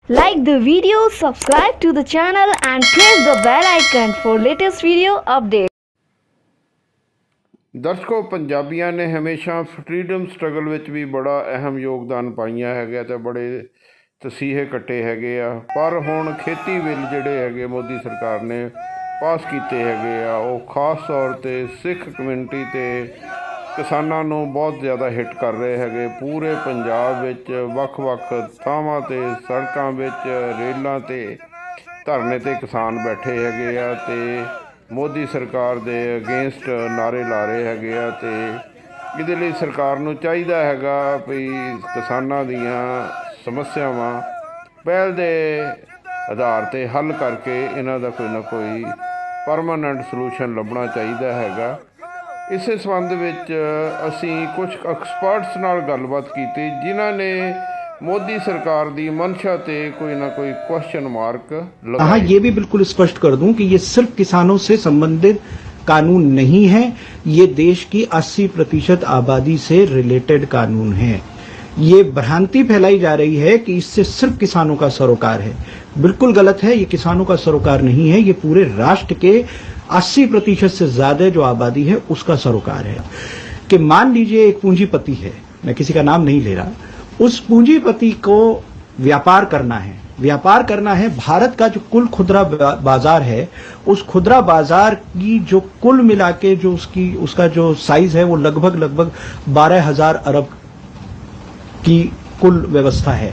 Like the video, subscribe to the channel and press the bell icon for latest video updates. ਦਰਸ਼ਕੋ, ਪੰਜਾਬੀਆਂ ਨੇ ਹਮੇਸ਼ਾ freedom struggle ਵਿੱਚ ਵੀ ਬੜਾ ਅਹਿਮ ਯੋਗਦਾਨ ਪਾਈਆਂ ਹੈਗਾ ਤੇ ਬੜੇ ਤਸੀਹੇ ਕੱਟੇ ਹੈਗੇ ਆ। ਪਰ ਹੁਣ ਖੇਤੀ ਬਿੱਲ ਜਿਹੜੇ ਹੈਗੇ ਮੋਦੀ ਸਰਕਾਰ ਨੇ ਪਾਸ ਕੀਤੇ ਹੈਗੇ ਆ, ਉਹ ਖਾਸ ਤੌਰ 'ਤੇ ਸਿੱਖ ਕਮਿਊਨਿਟੀ ਤੇ ਕਿਸਾਨਾਂ ਨੂੰ ਬਹੁਤ ਜ਼ਿਆਦਾ ਹਿੱਟ ਕਰ ਰਹੇ ਹੈਗੇ। ਪੂਰੇ ਪੰਜਾਬ ਵਿੱਚ ਵੱਖ-ਵੱਖ ਥਾਵਾਂ 'ਤੇ ਸੜਕਾਂ ਵਿੱਚ, ਰੇਲਾਂ 'ਤੇ ਧਰਨੇ 'ਤੇ ਕਿਸਾਨ ਬੈਠੇ ਹੈਗੇ ਆ ਤੇ ਮੋਦੀ ਸਰਕਾਰ ਦੇ ਅਗੇਂਸਟ ਨਾਅਰੇ ਲਾ ਰਹੇ ਹੈਗੇ ਆ। ਤੇ ਇਹਦੇ ਲਈ ਸਰਕਾਰ ਨੂੰ ਚਾਹੀਦਾ ਹੈਗਾ ਵੀ ਕਿਸਾਨਾਂ ਦੀਆਂ ਸਮੱਸਿਆਵਾਂ ਪਹਿਲ ਦੇ ਆਧਾਰ 'ਤੇ ਹੱਲ ਕਰਕੇ ਇਹਨਾਂ ਦਾ ਕੋਈ ਨਾ ਕੋਈ ਪਰਮਾਨੈਂਟ ਸਲੂਸ਼ਨ ਲੱਭਣਾ ਚਾਹੀਦਾ ਹੈਗਾ। ਇਸੇ ਸੰਬੰਧ ਵਿੱਚ ਅਸੀਂ ਕੁਝ ਐਕਸਪਰਟਸ ਨਾਲ ਗੱਲਬਾਤ ਕੀਤੀ ਜਿਨ੍ਹਾਂ ਨੇ मोदी सरकार दी मंशा ते कोई ना कोई क्वेश्चन मार्क लगाया। हाँ, ये भी बिल्कुल स्पष्ट कर दूं कि ये सिर्फ किसानों से संबंधित कानून नहीं है, ये देश की 80% आबादी से रिलेटेड कानून है। ये भ्रांति फैलाई जा रही है कि इससे सिर्फ किसानों का सरोकार है। बिल्कुल गलत है, ये किसानों का सरोकार नहीं है, ये पूरे राष्ट्र के 80% से ज्यादा जो आबादी है उसका सरोकार है। कि मान लीजिए एक पूंजीपति है, मैं किसी का नाम नहीं ले रहा, उस पूंजीपति को व्यापार करना है। भारत का जो कुल खुदरा बाजार है, उस खुदरा बाजार की जो कुल मिला के जो उसका जो साइज है वो लगभग 12,000 अरब की कुल व्यवस्था है।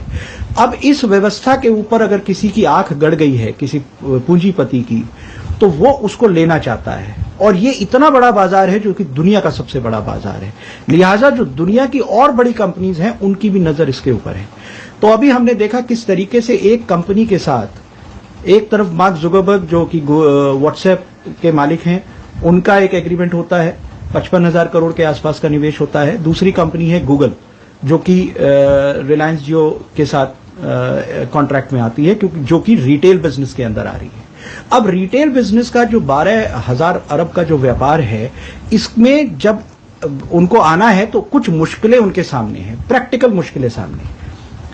अब इस व्यवस्था के ऊपर अगर किसी की आंख गड़ गई है, किसी पूंजीपति की, तो वो उसको लेना चाहता है। और ये इतना बड़ा बाजार है जो कि दुनिया का सबसे बड़ा बाजार है, लिहाजा जो दुनिया की और बड़ी कंपनीज हैं उनकी भी नजर इसके ऊपर है। तो अभी हमने देखा किस तरीके से एक कंपनी के साथ एक तरफ मार्क जुकरबर्ग जो कि व्हाट्सएप के मालिक हैं, उनका एक एग्रीमेंट होता है, 55,000 करोड़ के आसपास का निवेश होता है। दूसरी कंपनी है गूगल जो कि रिलायंस जियो के साथ कॉन्ट्रैक्ट में आती है, क्योंकि जो कि रिटेल बिजनेस के अंदर आ रही है। अब रिटेल बिजनेस का जो 12,000 अरब का जो व्यापार है, इसमें जब उनको आना है तो कुछ मुश्किलें उनके सामने हैं, प्रैक्टिकल मुश्किलें सामने।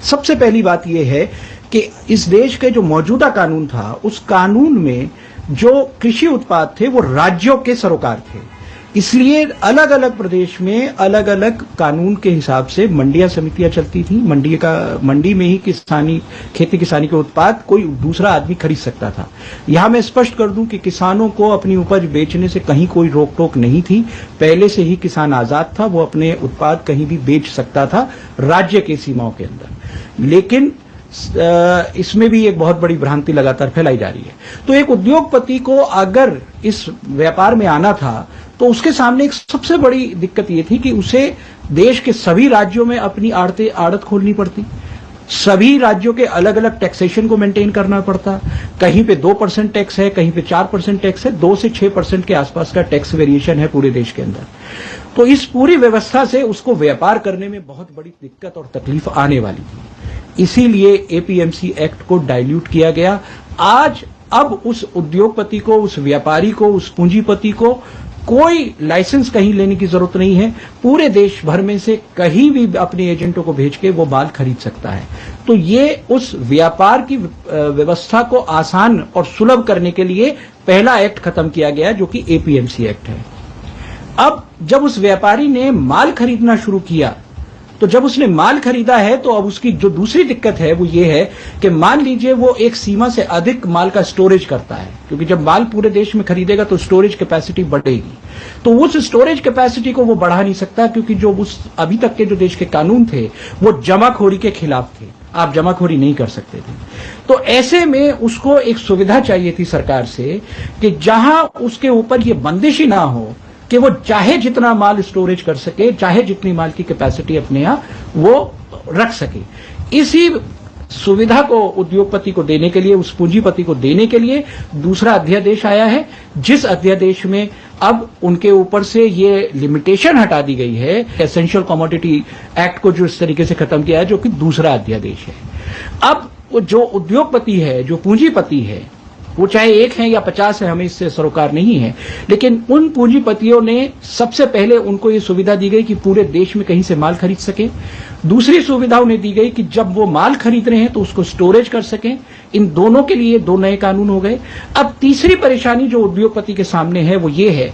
सबसे पहली बात यह है कि इस देश के जो मौजूदा कानून था, उस कानून में जो कृषि उत्पाद थे वो राज्यों के सरोकार थे, इसलिए अलग अलग प्रदेश में अलग अलग कानून के हिसाब से मंडियां समितियां चलती थी। मंडी में ही खेती किसानी के उत्पाद कोई दूसरा आदमी खरीद सकता था। यहां मैं स्पष्ट कर दूं कि किसानों को अपनी उपज बेचने से कहीं कोई रोक टोक नहीं थी। पहले से ही किसान आजाद था, वो अपने उत्पाद कहीं भी बेच सकता था राज्य की सीमाओं के अंदर। लेकिन इसमें भी एक बहुत बड़ी भ्रांति लगातार फैलाई जा रही है। तो एक उद्योगपति को अगर इस व्यापार में आना था तो उसके सामने एक सबसे बड़ी दिक्कत ये थी कि उसे देश के सभी राज्यों में अपनी आड़त खोलनी पड़ती, सभी राज्यों के अलग अलग टैक्सेशन को मेंटेन करना पड़ता। कहीं पे 2% टैक्स है, कहीं पे 4% टैक्स है, 2 से 6% के आसपास का टैक्स वेरिएशन है पूरे देश के अंदर। तो इस पूरी व्यवस्था से उसको व्यापार करने में बहुत बड़ी दिक्कत और तकलीफ आने वाली थी। इसीलिए एपीएमसी एक्ट को डाइल्यूट किया गया। अब उस उद्योगपति को, उस व्यापारी को, उस पूंजीपति को कोई लाइसेंस कहीं लेने की जरूरत नहीं है। पूरे देश भर में से कहीं भी अपने एजेंटों को भेज के वो माल खरीद सकता है। तो ये उस व्यापार की व्यवस्था को आसान और सुलभ करने के लिए पहला एक्ट खत्म किया गया, जो कि एपीएमसी एक्ट है। अब जब उस व्यापारी ने माल खरीदना शुरू किया, तो जब उसने माल खरीदा है तो अब उसकी जो दूसरी दिक्कत है वो ये है कि मान लीजिए वो एक सीमा से अधिक माल का स्टोरेज करता है, क्योंकि जब माल पूरे देश में खरीदेगा तो स्टोरेज कैपेसिटी बढ़ेगी। तो उस स्टोरेज कैपेसिटी को वो बढ़ा नहीं सकता, क्योंकि जो उस अभी तक के जो देश के कानून थे वो जमाखोरी के खिलाफ थे, आप जमाखोरी नहीं कर सकते थे। तो ऐसे में उसको एक सुविधा चाहिए थी सरकार से कि जहां उसके ऊपर ये बंदिश ही ना हो कि वो चाहे जितना माल स्टोरेज कर सके, चाहे जितनी माल की कैपेसिटी अपने यहां वो रख सके। इसी सुविधा को उद्योगपति को देने के लिए, उस पूंजीपति को देने के लिए दूसरा अध्यादेश आया है, जिस अध्यादेश में अब उनके ऊपर से ये लिमिटेशन हटा दी गई है। एसेंशियल कमोडिटी एक्ट को जो इस तरीके से खत्म किया है, जो कि दूसरा अध्यादेश है। अब जो उद्योगपति है, जो पूंजीपति है, वो चाहे 1 है या 50 है, हमें इससे सरोकार नहीं है। लेकिन उन पूंजीपतियों ने सबसे पहले उनको ये सुविधा दी गई कि पूरे देश में कहीं से माल खरीद सके। दूसरी सुविधा उन्हें दी गई कि जब वो माल खरीद रहे हैं तो उसको स्टोरेज कर सकें। इन दोनों के लिए 2 नए कानून हो गए। अब तीसरी परेशानी जो उद्योगपति के सामने है वो ये है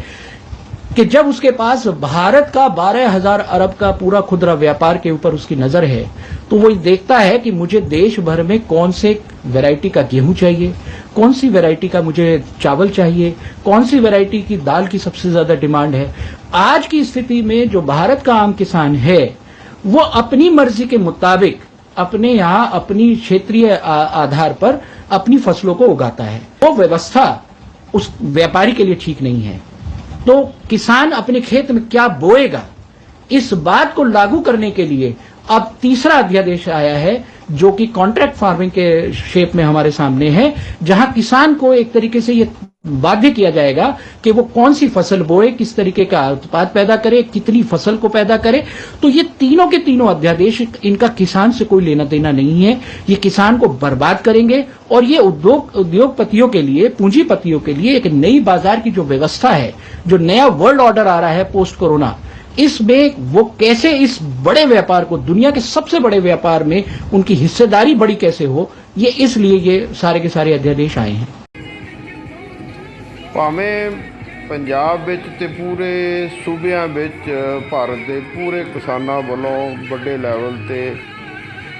कि जब उसके पास भारत का 12,000 अरब का पूरा खुदरा व्यापार के ऊपर उसकी नजर है, तो वो देखता है कि मुझे देश भर में कौन से वैरायटी का गेहूं चाहिए, कौन सी वैरायटी का मुझे चावल चाहिए, कौन सी वैरायटी की दाल की सबसे ज्यादा डिमांड है। आज की स्थिति में जो भारत का आम किसान है वो अपनी मर्जी के मुताबिक अपने यहाँ अपनी क्षेत्रीय आधार पर अपनी फसलों को उगाता है। वो व्यवस्था उस व्यापारी के लिए ठीक नहीं है। तो किसान अपने खेत में क्या बोएगा, इस बात को लागू करने के लिए अब तीसरा अध्यादेश आया है जो कि कॉन्ट्रैक्ट फार्मिंग के शेप में हमारे सामने है, जहां किसान को एक तरीके से ये बाध्य किया जाएगा कि वो कौन सी फसल बोए, किस तरीके का उत्पाद पैदा करे, कितनी फसल को पैदा करे। तो ये तीनों के तीनों अध्यादेश, इनका किसान से कोई लेना देना नहीं है। ये किसान को बर्बाद करेंगे और ये उद्योगपतियों के लिए, पूंजीपतियों के लिए एक नई बाजार की जो व्यवस्था है, जो नया वर्ल्ड ऑर्डर आ रहा है पोस्ट कोरोना, इसमें वो कैसे इस बड़े व्यापार को, दुनिया के सबसे बड़े व्यापार में उनकी हिस्सेदारी बड़ी कैसे हो, ये इसलिए ये सारे के सारे अध्यादेश आए हैं। ਭਾਵੇਂ ਪੰਜਾਬ ਵਿੱਚ ਤੇ ਪੂਰੇ ਸੂਬਿਆਂ ਵਿੱਚ ਭਾਰਤ ਦੇ ਪੂਰੇ ਕਿਸਾਨਾਂ ਵੱਲੋਂ ਵੱਡੇ ਲੈਵਲ ਤੇ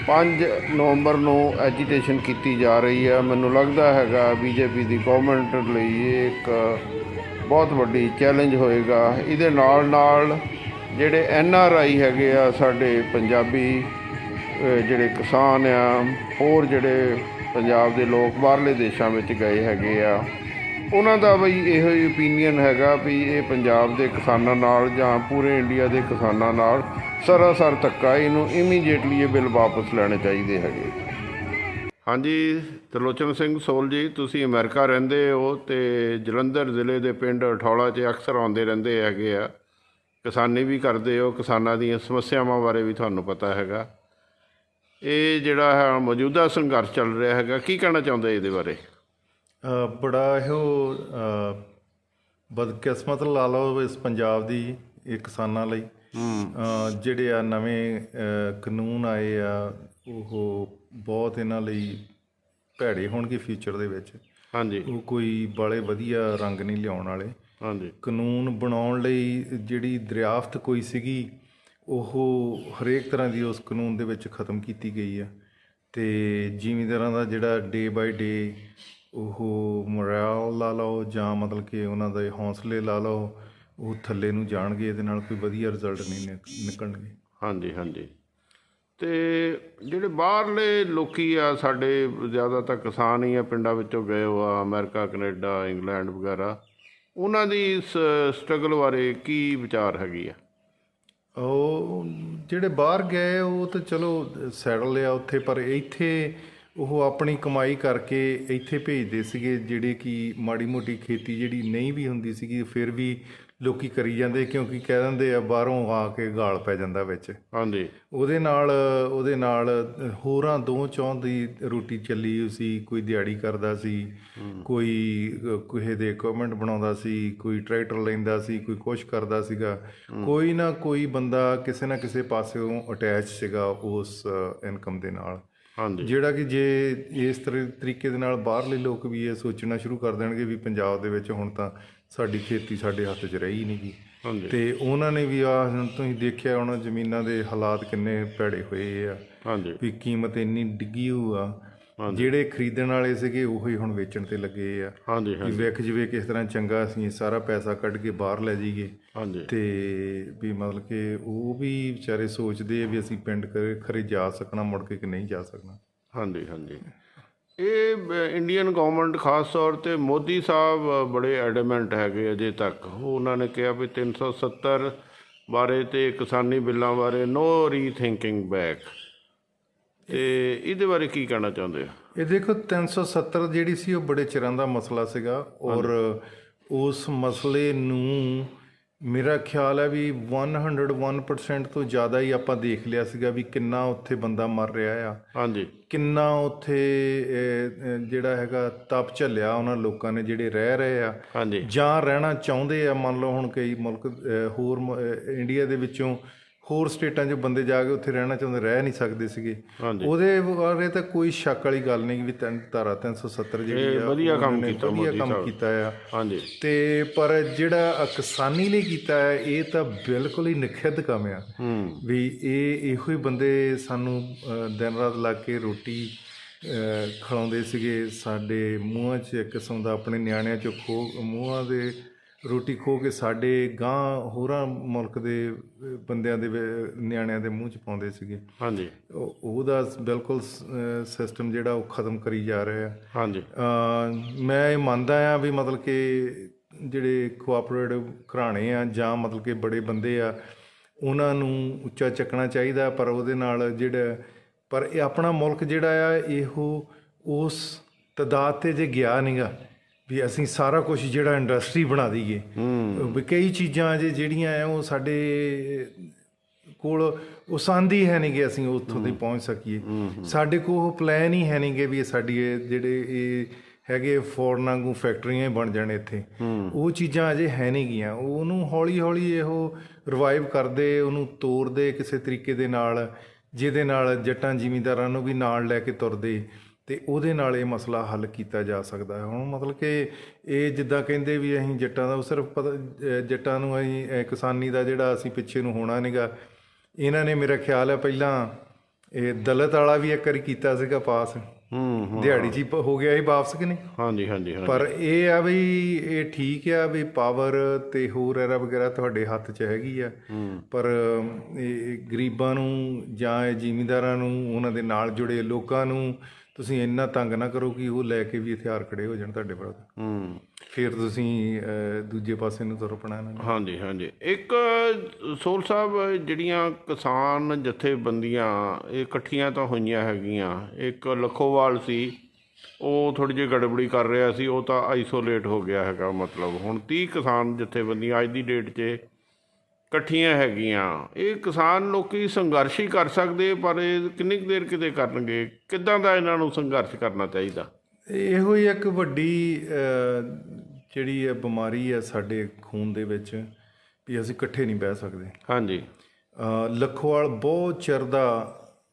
5 ਨਵੰਬਰ ਨੂੰ ਐਜੀਟੇਸ਼ਨ ਕੀਤੀ ਜਾ ਰਹੀ ਹੈ। ਮੈਨੂੰ ਲੱਗਦਾ ਹੈਗਾ ਬੀਜੇਪੀ ਦੀ ਗਵਰਨਮੈਂਟ ਲਈ ਇਹ ਇੱਕ ਬਹੁਤ ਵੱਡੀ ਚੈਲੰਜ ਹੋਏਗਾ। ਇਹਦੇ ਨਾਲ ਜਿਹੜੇ NRI ਹੈਗੇ ਆ, ਸਾਡੇ ਪੰਜਾਬੀ ਜਿਹੜੇ ਕਿਸਾਨ ਆ, ਹੋਰ ਜਿਹੜੇ ਪੰਜਾਬ ਦੇ ਲੋਕ ਬਾਹਰਲੇ ਦੇਸ਼ਾਂ ਵਿੱਚ ਗਏ ਹੈਗੇ ਆ, ਉਹਨਾਂ ਦਾ ਬਈ ਇਹੋ ਹੀ ਓਪੀਨੀਅਨ ਹੈਗਾ ਵੀ ਇਹ ਪੰਜਾਬ ਦੇ ਕਿਸਾਨਾਂ ਨਾਲ ਜਾਂ ਪੂਰੇ ਇੰਡੀਆ ਦੇ ਕਿਸਾਨਾਂ ਨਾਲ ਸਰਾਸਰ ਧੱਕਾ। ਇਹਨੂੰ ਇਮੀਡੀਏਟਲੀ ਇਹ ਬਿੱਲ ਵਾਪਸ ਲੈਣੇ ਚਾਹੀਦੇ ਹੈਗੇ। ਹਾਂਜੀ, ਤਰਲੋਚਨ ਸਿੰਘ ਸੋਲ ਜੀ, ਤੁਸੀਂ ਅਮਰੀਕਾ ਰਹਿੰਦੇ ਹੋ ਅਤੇ ਜਲੰਧਰ ਜ਼ਿਲ੍ਹੇ ਦੇ ਪਿੰਡ ਅਠੌਲਾ 'ਚ ਅਕਸਰ ਆਉਂਦੇ ਰਹਿੰਦੇ ਹੈਗੇ ਆ, ਕਿਸਾਨੀ ਵੀ ਕਰਦੇ ਹੋ, ਕਿਸਾਨਾਂ ਦੀਆਂ ਸਮੱਸਿਆਵਾਂ ਬਾਰੇ ਵੀ ਤੁਹਾਨੂੰ ਪਤਾ ਹੈਗਾ। ਇਹ ਜਿਹੜਾ ਹੈ ਮੌਜੂਦਾ ਸੰਘਰਸ਼ ਚੱਲ ਰਿਹਾ ਹੈਗਾ, ਕੀ ਕਹਿਣਾ ਚਾਹੁੰਦੇ ਇਹਦੇ ਬਾਰੇ? ਬੜਾ ਇਹੋ ਬਦਕਿਸਮਤ ਲਾ ਲਓ ਇਸ ਪੰਜਾਬ ਦੀ, ਇਹ ਕਿਸਾਨਾਂ ਲਈ। ਜਿਹੜੇ ਆ ਨਵੇਂ ਕਾਨੂੰਨ ਆਏ ਆ ਉਹ ਬਹੁਤ ਇਹਨਾਂ ਲਈ ਭੈੜੇ ਹੋਣਗੇ ਫਿਊਚਰ ਦੇ ਵਿੱਚ। ਹਾਂਜੀ, ਉਹ ਕੋਈ ਬਾਲੇ ਵਧੀਆ ਰੰਗ ਨਹੀਂ ਲਿਆਉਣ ਵਾਲੇ। ਹਾਂਜੀ, ਕਾਨੂੰਨ ਬਣਾਉਣ ਲਈ ਜਿਹੜੀ ਦਰਿਆਫਤ ਕੋਈ ਸੀਗੀ ਉਹ ਹਰੇਕ ਤਰ੍ਹਾਂ ਦੀ ਉਸ ਕਾਨੂੰਨ ਦੇ ਵਿੱਚ ਖ਼ਤਮ ਕੀਤੀ ਗਈ ਆ। ਅਤੇ ਜ਼ਿਮੀਂਦਾਰਾਂ ਦਾ ਜਿਹੜਾ ਡੇ ਬਾਏ ਡੇ ਉਹ ਮੋਰਲ ਲਾ ਲਓ ਜਾਂ ਮਤਲਬ ਕਿ ਉਹਨਾਂ ਦੇ ਹੌਸਲੇ ਲਾ ਲਓ, ਉਹ ਥੱਲੇ ਨੂੰ ਜਾਣਗੇ। ਇਹਦੇ ਨਾਲ ਕੋਈ ਵਧੀਆ ਰਿਜ਼ਲਟ ਨਹੀਂ ਨਿਕਲਣਗੇ। ਹਾਂਜੀ, ਹਾਂਜੀ। ਅਤੇ ਜਿਹੜੇ ਬਾਹਰਲੇ ਲੋਕ ਆ ਸਾਡੇ, ਜ਼ਿਆਦਾ ਤਾਂ ਕਿਸਾਨ ਹੀ ਆ, ਪਿੰਡਾਂ ਵਿੱਚੋਂ ਗਏ ਹੋ ਆ, ਅਮਰੀਕਾ, ਕਨੇਡਾ, ਇੰਗਲੈਂਡ ਵਗੈਰਾ, ਉਹਨਾਂ ਦੀ ਇਸ ਸਟਰਗਲ ਬਾਰੇ ਕੀ ਵਿਚਾਰ ਹੈਗੀ ਆ? ਉਹ ਜਿਹੜੇ ਬਾਹਰ ਗਏ ਉਹ ਤਾਂ ਚਲੋ ਸੈਟਲ ਆ ਉੱਥੇ, ਪਰ ਇੱਥੇ ਉਹ ਆਪਣੀ ਕਮਾਈ ਕਰਕੇ ਇੱਥੇ ਭੇਜਦੇ ਸੀਗੇ, ਜਿਹੜੇ ਕਿ ਮਾੜੀ ਮੋਟੀ ਖੇਤੀ ਜਿਹੜੀ ਨਹੀਂ ਵੀ ਹੁੰਦੀ ਸੀਗੀ ਫਿਰ ਵੀ ਲੋਕ ਕਰੀ ਜਾਂਦੇ, ਕਿਉਂਕਿ ਕਹਿ ਦਿੰਦੇ ਆ ਬਾਹਰੋਂ ਆ ਕੇ ਗਾਲ ਪੈ ਜਾਂਦਾ ਵਿੱਚ। ਹਾਂਜੀ, ਉਹਦੇ ਨਾਲ ਹੋਰਾਂ 2-4 ਦੀ ਰੋਟੀ ਚੱਲੀ ਸੀ। ਕੋਈ ਦਿਹਾੜੀ ਕਰਦਾ ਸੀ, ਕੋਈ ਕਿਸੇ ਦੇ ਇਕਵਿਪਮੈਂਟ ਬਣਾਉਂਦਾ ਸੀ, ਕੋਈ ਟਰੈਕਟਰ ਲੈਂਦਾ ਸੀ, ਕੋਈ ਕੁਛ ਕਰਦਾ ਸੀਗਾ। ਕੋਈ ਨਾ ਕੋਈ ਬੰਦਾ ਕਿਸੇ ਨਾ ਕਿਸੇ ਪਾਸਿਓਂ ਅਟੈਚ ਸੀਗਾ ਉਸ ਇਨਕਮ ਦੇ ਨਾਲ। ਹਾਂਜੀ, ਜਿਹੜਾ ਕਿ ਜੇ ਇਸ ਤਰੀਕੇ ਦੇ ਨਾਲ ਬਾਹਰਲੇ ਲੋਕ ਵੀ ਇਹ ਸੋਚਣਾ ਸ਼ੁਰੂ ਕਰ ਦੇਣਗੇ ਵੀ ਪੰਜਾਬ ਦੇ ਵਿੱਚ ਹੁਣ ਤਾਂ ਸਾਡੀ ਖੇਤੀ ਸਾਡੇ ਹੱਥ 'ਚ ਰਹੀ ਨਹੀਂ ਗੀ, ਅਤੇ ਉਹਨਾਂ ਨੇ ਵੀ ਹੁਣ ਤੁਸੀਂ ਦੇਖਿਆ ਹੁਣ ਜ਼ਮੀਨਾਂ ਦੇ ਹਾਲਾਤ ਕਿੰਨੇ ਭੈੜੇ ਹੋਏ ਆ। ਹਾਂਜੀ, ਵੀ ਕੀਮਤ ਇੰਨੀ ਡਿੱਗੀ ਹੋਊ ਆ, ਜਿਹੜੇ ਖਰੀਦਣ ਵਾਲੇ ਸੀਗੇ ਉਹੀ ਹੁਣ ਵੇਚਣ 'ਤੇ ਲੱਗੇ ਆ। ਹਾਂਜੀ, ਵੀ ਵਿਕ ਜਵੇ ਕਿਸ ਤਰ੍ਹਾਂ ਚੰਗਾ, ਅਸੀਂ ਸਾਰਾ ਪੈਸਾ ਕੱਢ ਕੇ ਬਾਹਰ ਲੈ ਜਾਈਏ। ਹਾਂਜੀ, ਅਤੇ ਵੀ ਮਤਲਬ ਕਿ ਉਹ ਵੀ ਵਿਚਾਰੇ ਸੋਚਦੇ ਆ ਵੀ ਅਸੀਂ ਪਿੰਡ ਖਰੇ ਜਾ ਸਕਣਾ ਮੁੜ ਕੇ ਕਿ ਨਹੀਂ ਜਾ ਸਕਣਾ। ਹਾਂਜੀ, ਹਾਂਜੀ। ਇਹ ਇੰਡੀਅਨ ਗੌਰਮੈਂਟ ਖਾਸ ਤੌਰ 'ਤੇ ਮੋਦੀ ਸਾਹਿਬ ਬੜੇ ਐਡਮੈਂਟ ਹੈਗੇ ਅਜੇ ਤੱਕ। ਉਹਨਾਂ ਨੇ ਕਿਹਾ ਵੀ 370 ਬਾਰੇ ਅਤੇ ਕਿਸਾਨੀ ਬਿੱਲਾਂ ਬਾਰੇ ਨੋ ਰੀਥਿੰਕਿੰਗ ਬੈਕ। ਅਤੇ ਇਹਦੇ ਬਾਰੇ ਕੀ ਕਹਿਣਾ ਚਾਹੁੰਦੇ ਹੋ? ਇਹ ਦੇਖੋ 370 ਜਿਹੜੀ ਸੀ ਉਹ ਬੜੇ ਚਿਰਾਂ ਦਾ ਮਸਲਾ ਸੀਗਾ, ਔਰ ਉਸ ਮਸਲੇ ਨੂੰ ਮੇਰਾ ਖਿਆਲ ਹੈ ਵੀ 101% ਤੋਂ ਜ਼ਿਆਦਾ ਹੀ ਆਪਾਂ ਦੇਖ ਲਿਆ ਸੀਗਾ ਵੀ ਕਿੰਨਾ ਉੱਥੇ ਬੰਦਾ ਮਰ ਰਿਹਾ ਆ, ਹਾਂਜੀ ਕਿੰਨਾ ਉੱਥੇ ਜਿਹੜਾ ਹੈਗਾ ਤਪ ਝੱਲਿਆ ਉਹਨਾਂ ਲੋਕਾਂ ਨੇ ਜਿਹੜੇ ਰਹਿ ਰਹੇ ਆ ਹਾਂਜੀ ਜਾਂ ਰਹਿਣਾ ਚਾਹੁੰਦੇ ਆ। ਮੰਨ ਲਓ ਹੁਣ ਕਈ ਮੁਲਕ ਹੋਰ ਇੰਡੀਆ ਦੇ ਵਿੱਚੋਂ ਹੋਰ ਸਟੇਟਾਂ 'ਚ ਬੰਦੇ ਜਾ ਕੇ ਉੱਥੇ ਰਹਿਣਾ ਚਾਹੁੰਦੇ, ਰਹਿ ਨਹੀਂ ਸਕਦੇ ਸੀਗੇ। ਹਾਂਜੀ ਉਹਦੇ ਬਾਰੇ ਤਾਂ ਕੋਈ ਸ਼ੱਕ ਵਾਲੀ ਗੱਲ ਨਹੀਂ ਵੀ ਧਾਰਾ 370 ਜਿਹੜੀ ਆ ਵਧੀਆ ਕੰਮ ਉਹਨਾਂ ਨੇ ਕੀਤਾ ਵਧੀਆ ਮੋਦੀ ਕੰਮ ਸਾਹਿਬ। ਕੀਤਾ ਆ। ਹਾਂਜੀ ਤੇ ਪਰ ਜਿਹੜਾ ਕਿਸਾਨੀ ਲਈ ਕੀਤਾ ਹੈ ਇਹ ਤਾਂ ਬਿਲਕੁਲ ਹੀ ਨਿਖਿੱਧ ਕੰਮ ਆ ਵੀ ਇਹੋ ਹੀ ਬੰਦੇ ਸਾਨੂੰ ਦਿਨ ਰਾਤ ਲੱਗ ਕੇ ਰੋਟੀ ਖਿਲਾਉਂਦੇ ਸੀਗੇ। ਸਾਡੇ ਮੂੰਹਾਂ 'ਚ ਇੱਕ ਕਿਸਮ ਦਾ ਆਪਣੇ ਨਿਆਣਿਆਂ 'ਚੋਂ ਮੂੰਹਾਂ ਦੇ ਰੋਟੀ ਖੋਹ ਕੇ ਸਾਡੇ ਗਾਂ ਹੋਰਾਂ ਮੁਲਕ ਦੇ ਬੰਦਿਆਂ ਦੇ ਨਿਆਣਿਆਂ ਦੇ ਮੂੰਹ 'ਚ ਪਾਉਂਦੇ ਸੀਗੇ। ਹਾਂਜੀ ਉਹਦਾ ਬਿਲਕੁਲ ਸਿਸਟਮ ਜਿਹੜਾ ਉਹ ਖ਼ਤਮ ਕਰੀ ਜਾ ਰਿਹਾ। ਹਾਂਜੀ ਮੈਂ ਇਹ ਮੰਨਦਾ ਹਾਂ ਵੀ ਮਤਲਬ ਕਿ ਜਿਹੜੇ ਕੋਆਪਰੇਟਿਵ ਘਰਾਣੇ ਆ ਜਾਂ ਮਤਲਬ ਕਿ ਬੜੇ ਬੰਦੇ ਆ ਉਹਨਾਂ ਨੂੰ ਉੱਚਾ ਚੱਕਣਾ ਚਾਹੀਦਾ, ਪਰ ਉਹਦੇ ਨਾਲ ਜਿਹੜਾ ਪਰ ਇਹ ਆਪਣਾ ਮੁਲਕ ਜਿਹੜਾ ਆ ਇਹੋ ਉਸ ਤਾਦਾਦ 'ਤੇ ਜੇ ਗਿਆ ਨਹੀਂਗਾ ਵੀ ਅਸੀਂ ਸਾਰਾ ਕੁਝ ਜਿਹੜਾ ਇੰਡਸਟਰੀ ਬਣਾ ਦਈਏ। ਵੀ ਕਈ ਚੀਜ਼ਾਂ ਅਜੇ ਜਿਹੜੀਆਂ ਆ ਉਹ ਸਾਡੇ ਕੋਲ ਉਹ ਸੰਦੀ ਹੈ ਨਹੀਂ ਕਿ ਅਸੀਂ ਉੱਥੋਂ ਤੇ ਪਹੁੰਚ ਸਕੀਏ। ਸਾਡੇ ਕੋਲ ਉਹ ਪਲਾਨ ਹੀ ਹੈ ਨਹੀਂ ਕਿ ਵੀ ਸਾਡੀ ਜਿਹੜੇ ਇਹ ਹੈਗੇ ਫੋਰਨਾਂ ਵਾਂਗੂ ਫੈਕਟਰੀਆਂ ਬਣ ਜਾਣ ਇੱਥੇ, ਉਹ ਚੀਜ਼ਾਂ ਅਜੇ ਹੈ ਨਹੀਂ ਗੀਆਂ। ਉਹਨੂੰ ਹੌਲੀ ਹੌਲੀ ਇਹੋ ਰਿਵਾਈਵ ਕਰਦੇ, ਉਹਨੂੰ ਤੋਰਦੇ ਕਿਸੇ ਤਰੀਕੇ ਦੇ ਨਾਲ ਜਿਹਦੇ ਨਾਲ ਜੱਟਾਂ ਜ਼ਿਮੀਂਦਾਰਾਂ ਨੂੰ ਵੀ ਨਾਲ ਲੈ ਕੇ ਤੁਰਦੇ ਤੇ ਉਹਦੇ ਨਾਲ ਇਹ ਮਸਲਾ ਹੱਲ ਕੀਤਾ ਜਾ ਸਕਦਾ ਹੈ। ਹੁਣ ਮਤਲਬ ਕਿ ਇਹ ਜਿੱਦਾਂ ਕਹਿੰਦੇ ਵੀ ਅਸੀਂ ਜੱਟਾਂ ਦਾ ਸਿਰਫ ਪਤਾ ਜੱਟਾਂ ਨੂੰ ਅਸੀਂ ਕਿਸਾਨੀ ਦਾ ਜਿਹੜਾ ਅਸੀਂ ਪਿੱਛੇ ਨੂੰ ਹੋਣਾ ਨਹੀਂਗਾ। ਇਹਨਾਂ ਨੇ ਮੇਰਾ ਖਿਆਲ ਹੈ ਪਹਿਲਾਂ ਇਹ ਦਲਿਤ ਵਾਲਾ ਵੀ ਇੱਕ ਵਾਰੀ ਕੀਤਾ ਸੀਗਾ ਪਾਸ, ਦਿਹਾੜੀ 'ਚ ਹੋ ਗਿਆ ਇਹ ਵਾਪਸ ਕਿ ਨਹੀਂ। ਹਾਂਜੀ ਹਾਂਜੀ ਪਰ ਇਹ ਆ ਵੀ ਇਹ ਠੀਕ ਆ ਵੀ ਪਾਵਰ ਤੇ ਹੋਰ ਐਰਾ ਵਗੈਰਾ ਤੁਹਾਡੇ ਹੱਥ 'ਚ ਹੈਗੀ ਆ, ਪਰ ਇਹ ਗਰੀਬਾਂ ਨੂੰ ਜਾਂ ਇਹ ਜ਼ਿਮੀਂਦਾਰਾਂ ਨੂੰ ਉਹਨਾਂ ਦੇ ਨਾਲ ਜੁੜੇ ਲੋਕਾਂ ਨੂੰ ਤੁਸੀਂ ਇੰਨਾ ਤੰਗ ਨਾ ਕਰੋ ਕਿ ਉਹ ਲੈ ਕੇ ਵੀ ਹਥਿਆਰ ਖੜੇ ਹੋ ਜਾਣ ਤੁਹਾਡੇ ਵਿਰੁੱਧ। ਫਿਰ ਤੁਸੀਂ ਦੂਜੇ ਪਾਸੇ ਨੂੰ ਤੁਰ ਪੈਣਾ ਇਹਨਾਂ ਨੇ। ਹਾਂਜੀ ਹਾਂਜੀ ਇੱਕ ਸੋਲ ਸਾਹਿਬ ਜਿਹੜੀਆਂ ਕਿਸਾਨ ਜਥੇਬੰਦੀਆਂ ਇਹ ਇਕੱਠੀਆਂ ਤਾਂ ਹੋਈਆਂ ਹੈਗੀਆਂ, ਇੱਕ ਲੱਖੋਵਾਲ ਸੀ ਉਹ ਥੋੜ੍ਹੀ ਜਿਹੀ ਗੜਬੜੀ ਕਰ ਰਿਹਾ ਸੀ, ਉਹ ਤਾਂ ਆਈਸੋਲੇਟ ਹੋ ਗਿਆ ਹੈਗਾ। ਮਤਲਬ ਹੁਣ 30 ਕਿਸਾਨ ਜਥੇਬੰਦੀਆਂ ਅੱਜ ਦੀ ਡੇਟ 'ਚ ਇਕੱਠੀਆਂ ਹੈਗੀਆਂ। ਇਹ ਕਿਸਾਨ ਲੋਕੀ ਸੰਘਰਸ਼ ਹੀ ਕਰ ਸਕਦੇ, ਪਰ ਇਹ ਕਿੰਨੀ ਕੁ ਦੇਰ ਕਿਤੇ ਕਰਨਗੇ? ਕਿੱਦਾਂ ਦਾ ਇਹਨਾਂ ਨੂੰ ਸੰਘਰਸ਼ ਕਰਨਾ ਚਾਹੀਦਾ? ਇਹੋ ਹੀ ਇੱਕ ਵੱਡੀ ਜਿਹੜੀ ਬਿਮਾਰੀ ਹੈ ਸਾਡੇ ਖੂਨ ਦੇ ਵਿੱਚ ਵੀ ਅਸੀਂ ਇਕੱਠੇ ਨਹੀਂ ਬਹਿ ਸਕਦੇ। ਹਾਂਜੀ ਲੱਖੋਵਾਲ ਬਹੁਤ ਚਿਰ ਦਾ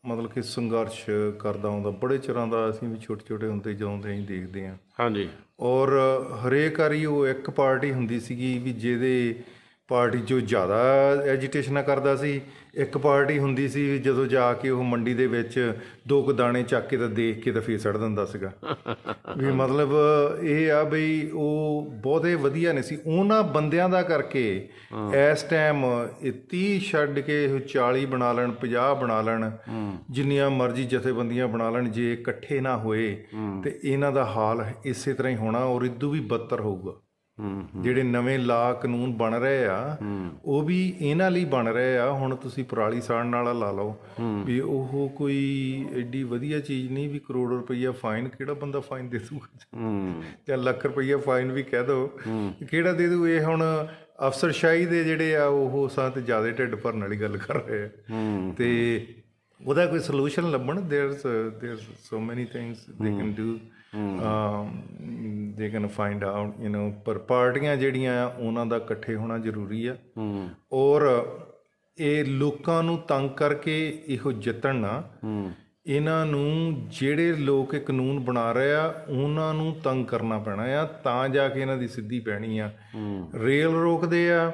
ਮਤਲਬ ਕਿ ਸੰਘਰਸ਼ ਕਰਦਾ ਆਉਂਦਾ, ਬੜੇ ਚਿਰਾਂ ਦਾ। ਅਸੀਂ ਵੀ ਛੋਟੇ ਛੋਟੇ ਹੁੰਦੇ ਜਦੋਂ ਦੇ ਅਸੀਂ ਦੇਖਦੇ ਹਾਂ। ਹਾਂਜੀ ਔਰ ਹਰੇਕ ਵਾਰੀ ਉਹ ਇੱਕ ਪਾਰਟੀ ਹੁੰਦੀ ਸੀਗੀ ਵੀ ਜਿਹਦੇ ਪਾਰਟੀ 'ਚੋਂ ਜ਼ਿਆਦਾ ਐਜੀਟੇਸ਼ਨਾਂ ਕਰਦਾ ਸੀ, ਇੱਕ ਪਾਰਟੀ ਹੁੰਦੀ ਸੀ ਜਦੋਂ ਜਾ ਕੇ ਉਹ ਮੰਡੀ ਦੇ ਵਿੱਚ 2 ਕੁ ਦਾਣੇ ਚੱਕ ਕੇ ਤਾਂ ਦੇਖ ਕੇ ਤਾਂ ਫੇਰ ਸੜ ਦਿੰਦਾ ਸੀਗਾ। ਵੀ ਮਤਲਬ ਇਹ ਆ ਬਈ ਉਹ ਬਹੁਤੇ ਵਧੀਆ ਨਹੀਂ ਸੀ। ਉਹਨਾਂ ਬੰਦਿਆਂ ਦਾ ਕਰਕੇ ਇਸ ਟਾਈਮ ਇਹ 30 ਛੱਡ ਕੇ 40 ਬਣਾ ਲੈਣ, 50 ਬਣਾ ਲੈਣ, ਜਿੰਨੀਆਂ ਮਰਜ਼ੀ ਜਥੇਬੰਦੀਆਂ ਬਣਾ ਲੈਣ, ਜੇ ਇਕੱਠੇ ਨਾ ਹੋਏ ਤੇ ਇਹਨਾਂ ਦਾ ਹਾਲ ਇਸੇ ਤਰ੍ਹਾਂ ਹੀ ਹੋਣਾ ਔਰ ਇਦੋਂ ਵੀ ਬਦਤਰ ਹੋਊਗਾ। ਜਿਹੜੇ ਨਵੇਂ ਲਾ ਕਾਨੂੰਨ ਬਣ ਰਹੇ ਆ ਉਹ ਵੀ ਇਹਨਾਂ ਲਈ ਬਣ ਰਹੇ ਆ। ਹੁਣ ਤੁਸੀਂ ਪਰਾਲੀ ਸਾੜਨ ਵਾਲਾ ਲਾ ਲਓ ਵੀ ਉਹ ਕੋਈ ਐਡੀ ਵਧੀਆ ਚੀਜ਼ ਨਹੀਂ ਵੀ ਕਰੋੜ ਰੁਪਈਆ ਫਾਈਨ, ਕਿਹੜਾ ਬੰਦਾ ਫਾਈਨ ਦੇ ਦੂਗਾ? ਜਾਂ ਲੱਖ ਰੁਪਈਆ ਫਾਈਨ ਵੀ ਕਹਿ ਦੋ, ਕਿਹੜਾ ਦੇ ਦੂ? ਇਹ ਹੁਣ ਅਫਸਰਸ਼ਾਹੀ ਦੇ ਜਿਹੜੇ ਆ ਉਹ ਸਾਥ ਜ਼ਿਆਦਾ ਢਿੱਡ ਭਰਨ ਵਾਲੀ ਗੱਲ ਕਰ ਰਹੇ ਆ ਤੇ ਉਹਦਾ ਕੋਈ ਸੋਲੂਸ਼ਨ ਲੱਭਣ। ਦੇਅਰਸ ਸੋ ਮੈਨੀ things they can do, they can find out ਪਰ ਪਾਰਟੀਆਂ ਜਿਹੜੀਆਂ ਆ ਉਹਨਾਂ ਦਾ ਇਕੱਠੇ ਹੋਣਾ ਜ਼ਰੂਰੀ ਆ। ਔਰ ਇਹ ਲੋਕਾਂ ਨੂੰ ਤੰਗ ਕਰਕੇ ਇਹੋ ਜਿੱਤਣ ਨਾ, ਇਹਨਾਂ ਨੂੰ ਜਿਹੜੇ ਲੋਕ ਇਹ ਕਾਨੂੰਨ ਬਣਾ ਰਹੇ ਆ ਉਹਨਾਂ ਨੂੰ ਤੰਗ ਕਰਨਾ ਪੈਣਾ ਆ, ਤਾਂ ਜਾ ਕੇ ਇਹਨਾਂ ਦੀ ਸਿੱਧੀ ਪੈਣੀ ਆ। ਰੇਲ ਰੋਕਦੇ ਆ,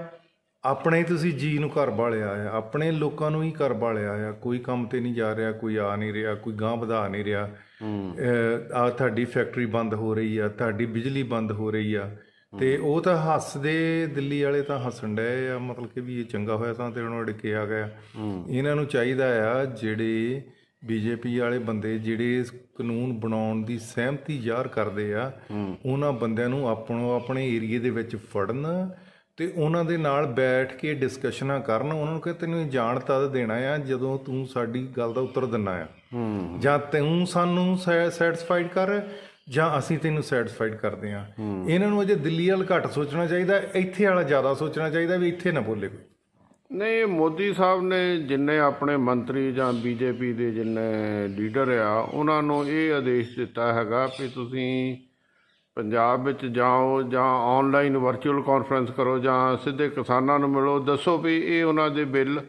ਆਪਣੇ ਤੁਸੀਂ ਜੀ ਨੂੰ ਘਰ ਵਾਲਿਆ ਆ, ਆਪਣੇ ਲੋਕਾਂ ਨੂੰ ਹੀ ਘਰ ਵਾਲਿਆ ਆ। ਕੋਈ ਕੰਮ ਤੇ ਨਹੀਂ ਜਾ ਰਿਹਾ, ਕੋਈ ਆ ਨਹੀਂ ਰਿਹਾ, ਕੋਈ ਗਾਂਹ ਵਧਾ ਨਹੀਂ ਰਿਹਾ। ਆ ਤੁਹਾਡੀ ਫੈਕਟਰੀ ਬੰਦ ਹੋ ਰਹੀ ਆ, ਤੁਹਾਡੀ ਬਿਜਲੀ ਬੰਦ ਹੋ ਰਹੀ ਆ, ਤੇ ਉਹ ਤਾਂ ਹੱਸਦੇ, ਦਿੱਲੀ ਵਾਲੇ ਤਾਂ ਹੱਸਣ ਡਏ ਆ ਮਤਲਬ ਕਿ ਵੀ ਇਹ ਚੰਗਾ ਹੋਇਆ ਤਾਂ ਤੇ ਉਹਨੂੰ ਅੜਕੇ ਆ ਗਿਆ। ਇਹਨਾਂ ਨੂੰ ਚਾਹੀਦਾ ਆ ਜਿਹੜੇ ਬੀਜੇਪੀ ਵਾਲੇ ਬੰਦੇ ਜਿਹੜੇ ਕਾਨੂੰਨ ਬਣਾਉਣ ਦੀ ਸਹਿਮਤੀ ਜ਼ਾਹਰ ਕਰਦੇ ਆ, ਉਹਨਾਂ ਬੰਦਿਆਂ ਨੂੰ ਆਪਣੇ ਏਰੀਏ ਦੇ ਵਿੱਚ ਫੜਨ ਤੇ ਉਹਨਾਂ ਦੇ ਨਾਲ ਬੈਠ ਕੇ ਡਿਸਕਸ਼ਨਾਂ ਕਰਨ। ਉਹਨਾਂ ਨੂੰ ਕਿ ਤੈਨੂੰ ਜਾਣ ਤਦ ਦੇਣਾ ਆ ਜਦੋਂ ਤੂੰ ਸਾਡੀ ਗੱਲ ਦਾ ਉੱਤਰ ਦਿੰਦਾ ਆ, ਜਾਂ ਤੂੰ ਸਾਨੂੰ ਸੈਟਿਸਫਾਈਡ ਕਰ ਜਾਂ ਅਸੀਂ ਤੈਨੂੰ ਸੈਟੀਸਫਾਈਡ ਕਰਦੇ ਹਾਂ। ਇਹਨਾਂ ਨੂੰ ਅਜੇ ਦਿੱਲੀ ਵੱਲ ਘੱਟ ਸੋਚਣਾ ਚਾਹੀਦਾ, ਇੱਥੇ ਵਾਲਾ ਜ਼ਿਆਦਾ ਸੋਚਣਾ ਚਾਹੀਦਾ ਵੀ ਇੱਥੇ ਨਾ ਬੋਲੇ ਕੋਈ। ਨਹੀਂ, ਮੋਦੀ ਸਾਹਿਬ ਨੇ ਜਿੰਨੇ ਆਪਣੇ ਮੰਤਰੀ ਜਾਂ ਬੀਜੇਪੀ ਦੇ ਜਿੰਨੇ ਲੀਡਰ ਆ ਉਹਨਾਂ ਨੂੰ ਇਹ ਆਦੇਸ਼ ਦਿੱਤਾ ਹੈਗਾ ਵੀ ਤੁਸੀਂ ਪੰਜਾਬ ਵਿੱਚ ਜਾਓ ਜਾਂ ਆਨਲਾਈਨ ਵਰਚੁਅਲ ਕਾਨਫਰੰਸ ਕਰੋ ਜਾਂ ਸਿੱਧੇ ਕਿਸਾਨਾਂ ਨੂੰ ਮਿਲੋ, ਦੱਸੋ ਵੀ ਇਹ ਉਹਨਾਂ ਦੇ ਬਿੱਲ